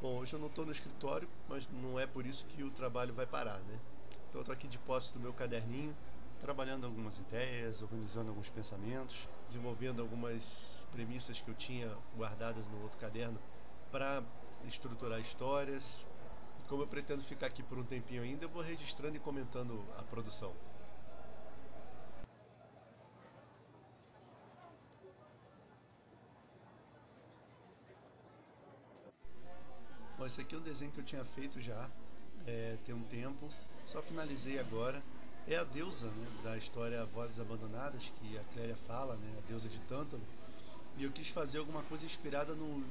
Bom, hoje eu não estou no escritório, mas não é por isso que o trabalho vai parar, né? Então eu estou aqui de posse do meu caderninho, trabalhando algumas ideias, organizando alguns pensamentos, desenvolvendo algumas premissas que eu tinha guardadas no outro caderno para estruturar histórias. E como eu pretendo ficar aqui por um tempinho ainda, eu vou registrando e comentando a produção. Bom, esse aqui é um desenho que eu tinha feito já tem um tempo, só finalizei agora. É a deusa, né, da história Vozes Abandonadas, que a Clélia fala, né, a deusa de Tântalo. E eu quis fazer alguma coisa inspirada no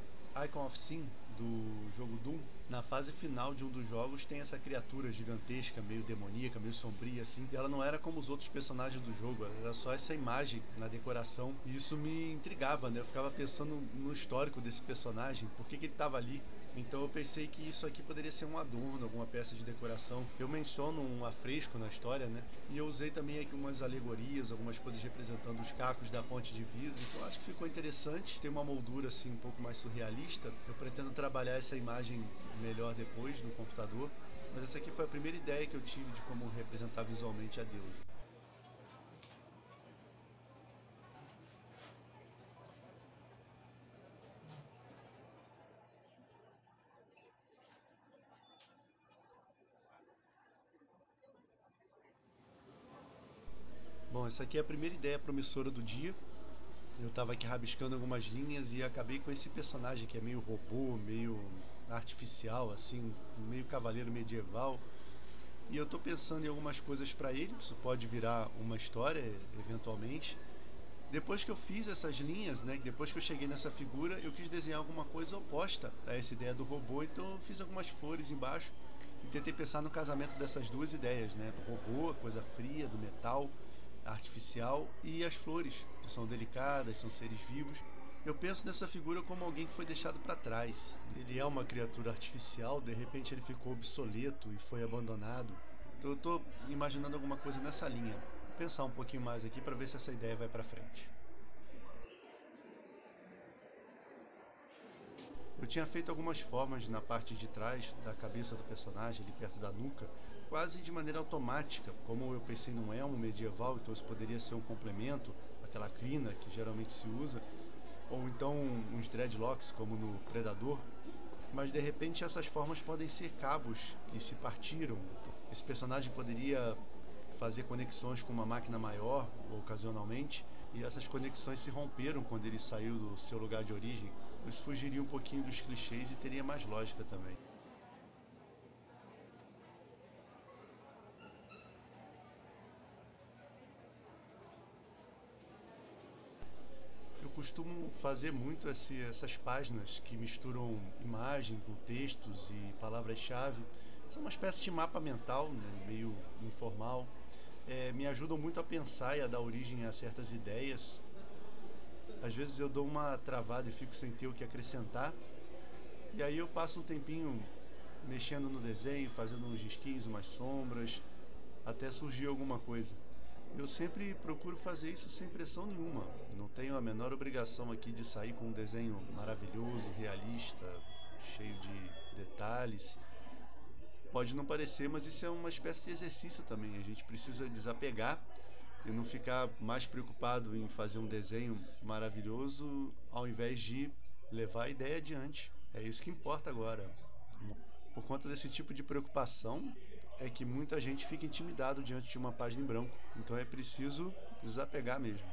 Icon of Sin do jogo Doom. Na fase final de um dos jogos tem essa criatura gigantesca, meio demoníaca, meio sombria assim. E ela não era como os outros personagens do jogo, era só essa imagem na decoração. E isso me intrigava, né? Eu ficava pensando no histórico desse personagem, por que ele estava ali. Então eu pensei que isso aqui poderia ser um adorno, alguma peça de decoração. Eu menciono um afresco na história, né? E eu usei também aqui umas alegorias, algumas coisas representando os cacos da ponte de vidro. Então acho que ficou interessante. Tem uma moldura assim um pouco mais surrealista. Eu pretendo trabalhar essa imagem melhor depois no computador. Mas essa aqui foi a primeira ideia que eu tive de como representar visualmente a deusa. Bom, essa aqui é a primeira ideia promissora do dia. Eu estava aqui rabiscando algumas linhas e acabei com esse personagem que é meio robô, meio artificial, assim, meio cavaleiro medieval. E eu estou pensando em algumas coisas para ele, isso pode virar uma história eventualmente. Depois que eu fiz essas linhas, né, depois que eu cheguei nessa figura, eu quis desenhar alguma coisa oposta a essa ideia do robô, então eu fiz algumas flores embaixo e tentei pensar no casamento dessas duas ideias, né, do robô, a coisa fria, do metal artificial, e as flores, que são delicadas, são seres vivos. Eu penso nessa figura como alguém que foi deixado para trás. Ele é uma criatura artificial, de repente ele ficou obsoleto e foi abandonado. Então eu estou imaginando alguma coisa nessa linha. Vou pensar um pouquinho mais aqui para ver se essa ideia vai para frente. Eu tinha feito algumas formas na parte de trás da cabeça do personagem, ali perto da nuca, quase de maneira automática. Como eu pensei num elmo medieval, então isso poderia ser um complemento, aquela crina que geralmente se usa, ou então uns dreadlocks, como no Predador. Mas de repente essas formas podem ser cabos que se partiram. Esse personagem poderia fazer conexões com uma máquina maior, ocasionalmente, e essas conexões se romperam quando ele saiu do seu lugar de origem. Isso fugiria um pouquinho dos clichês e teria mais lógica também. Eu costumo fazer muito essas páginas que misturam imagem com textos e palavras-chave. São uma espécie de mapa mental, né, meio informal. Me ajudam muito a pensar e a dar origem a certas ideias. Às vezes eu dou uma travada e fico sem ter o que acrescentar. E aí eu passo um tempinho mexendo no desenho, fazendo uns risquinhos, umas sombras, até surgir alguma coisa. Eu sempre procuro fazer isso sem pressão nenhuma. Não tenho a menor obrigação aqui de sair com um desenho maravilhoso, realista, cheio de detalhes. Pode não parecer, mas isso é uma espécie de exercício também. A gente precisa desapegar e não ficar mais preocupado em fazer um desenho maravilhoso ao invés de levar a ideia adiante. É isso que importa agora. Por conta desse tipo de preocupação é que muita gente fica intimidado diante de uma página em branco. Então é preciso desapegar mesmo.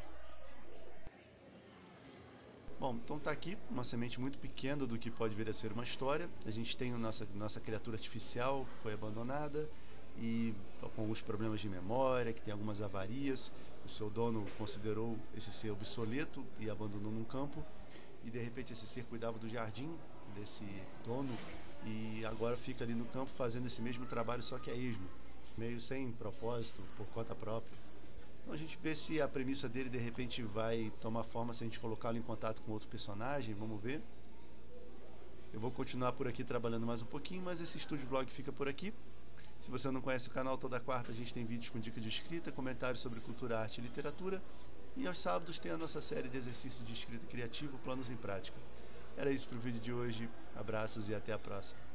Bom, então tá aqui uma semente muito pequena do que pode vir a ser uma história. A gente tem a nossa criatura artificial que foi abandonada e com alguns problemas de memória, que tem algumas avarias. O seu dono considerou esse ser obsoleto e abandonou num campo. E de repente esse ser cuidava do jardim desse dono e agora fica ali no campo fazendo esse mesmo trabalho, só que é esmo, meio sem propósito, por conta própria. Então a gente vê se a premissa dele de repente vai tomar forma se a gente colocá-lo em contato com outro personagem, vamos ver. Eu vou continuar por aqui trabalhando mais um pouquinho, mas esse Estúdio Vlog fica por aqui. Se você não conhece o canal, toda quarta a gente tem vídeos com dicas de escrita, comentários sobre cultura, arte e literatura. E aos sábados tem a nossa série de exercícios de escrita criativa, Planos em Prática. Era isso pro vídeo de hoje. Abraços e até a próxima.